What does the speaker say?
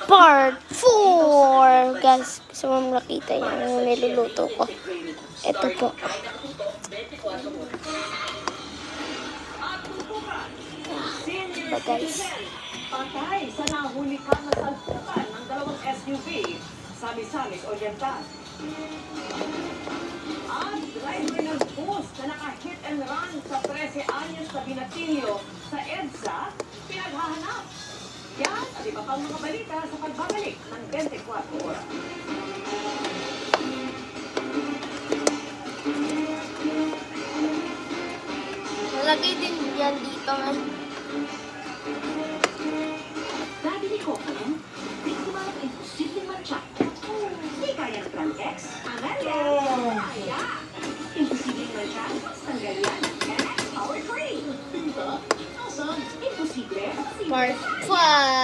Part 4. Guys, gusto mo makita yung niluluto ko. Ito po. Diba guys? Patay sa nahuli ka na salpukan ng dalawang SUV sa Misamis Oriental. At driver ng bus na naka-hit and run sa 13 anyos na binatilyo sa EDSA, pinaghahanap. Yan at iba pang mga balita sa pagbabalik ng 24 oras. Nalagay din yan dito nga. Nabili ko pa rin. Biktima ng imposibleng mancha. Di kaya ng Grand X. Angal yan. Kaya. Imposibleng mancha. Tanggal yan. X Power Free. Diba? Awesome. Imposible. Part 5.